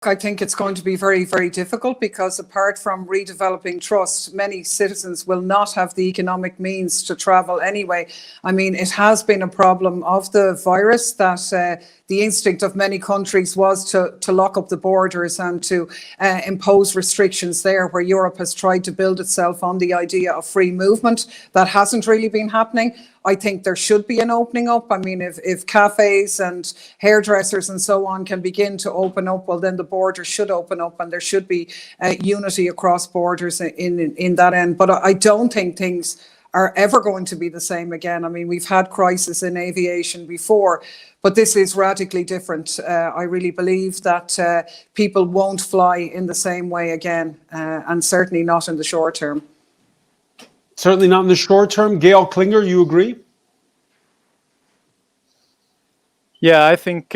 I think it's going to be very, very difficult because apart from redeveloping trust, many citizens will not have the economic means to travel anyway. I mean, it has been a problem of the virus that the instinct of many countries was to lock up the borders and to impose restrictions there, where Europe has tried to build itself on the idea of free movement. That hasn't really been happening. I think there should be an opening up. I mean, if cafes and hairdressers and so on can begin to open up, well, then the border should open up and there should be unity across borders in that end. But I don't think things are ever going to be the same again. I mean, we've had crisis in aviation before, but this is radically different. I really believe that people won't fly in the same way again, and certainly not in the short term. Certainly not in the short term. Gail Klinger, you agree? Yeah, I think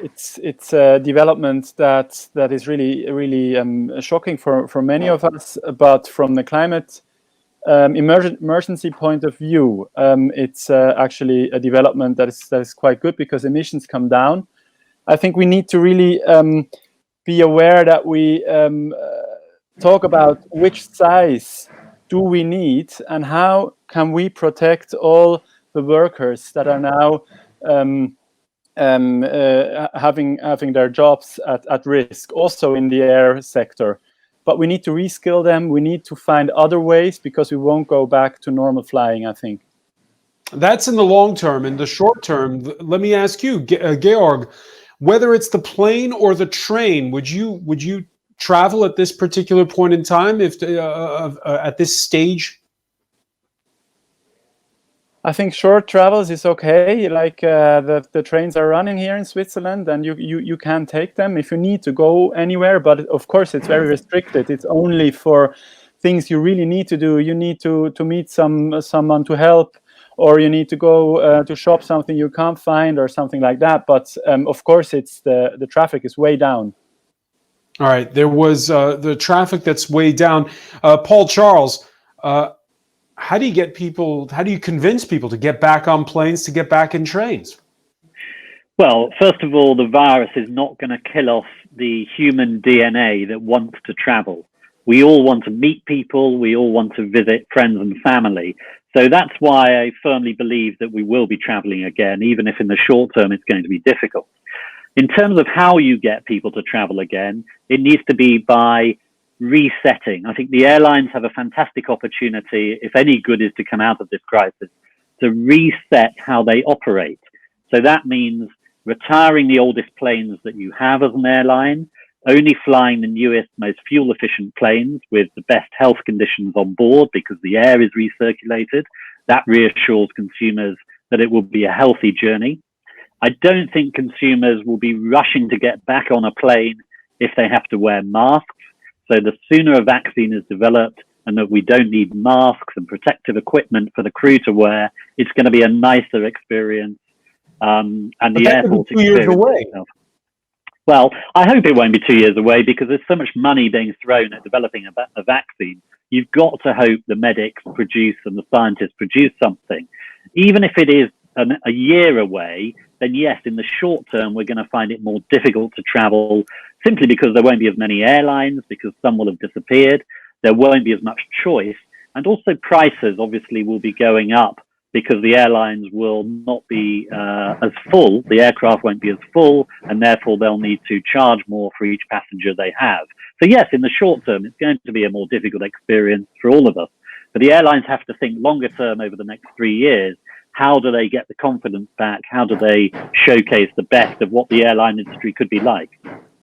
it's a development that is really shocking for many of us. But from the climate emergency point of view, it's actually a development that is quite good because emissions come down. I think we need to really be aware that we talk about which size do we need and how can we protect all the workers that are now having their jobs at risk, also in the air sector. But we need to reskill them. We need to find other ways because we won't go back to normal flying, I think. That's in the long term. In the short term, let me ask you, Georg, whether it's the plane or the train, would you travel at this particular point in time, if at this stage? I think short travels is okay. Like the trains are running here in Switzerland, and you can take them if you need to go anywhere. But of course, it's very restricted. It's only for things you really need to do. You need to meet someone to help, or you need to go to shop something you can't find, or something like that. But of course, it's the traffic is way down. All right, there was the traffic that's way down. Paul Charles, how do you convince people to get back on planes, to get back in trains? Well, first of all, the virus is not going to kill off the human DNA that wants to travel. We all want to meet people. We all want to visit friends and family. So that's why I firmly believe that we will be traveling again, even if in the short term it's going to be difficult. In terms of how you get people to travel again, it needs to be by resetting. I think the airlines have a fantastic opportunity, if any good is to come out of this crisis, to reset how they operate. So that means retiring the oldest planes that you have as an airline, only flying the newest, most fuel-efficient planes with the best health conditions on board because the air is recirculated. That reassures consumers that it will be a healthy journey. I don't think consumers will be rushing to get back on a plane if they have to wear masks. So the sooner a vaccine is developed and that we don't need masks and protective equipment for the crew to wear, it's going to be a nicer experience. And the airport experience itself. Well, I hope it won't be 2 years away because there's so much money being thrown at developing a vaccine. You've got to hope the medics produce and the scientists produce something. Even if it is a year away, then yes, in the short term, we're going to find it more difficult to travel simply because there won't be as many airlines, because some will have disappeared. There won't be as much choice. And also prices obviously will be going up because the airlines will not be as full. The aircraft won't be as full, and therefore they'll need to charge more for each passenger they have. So yes, in the short term, it's going to be a more difficult experience for all of us. But the airlines have to think longer term over the next 3 years. How do they get the confidence back? How do they showcase the best of what the airline industry could be like?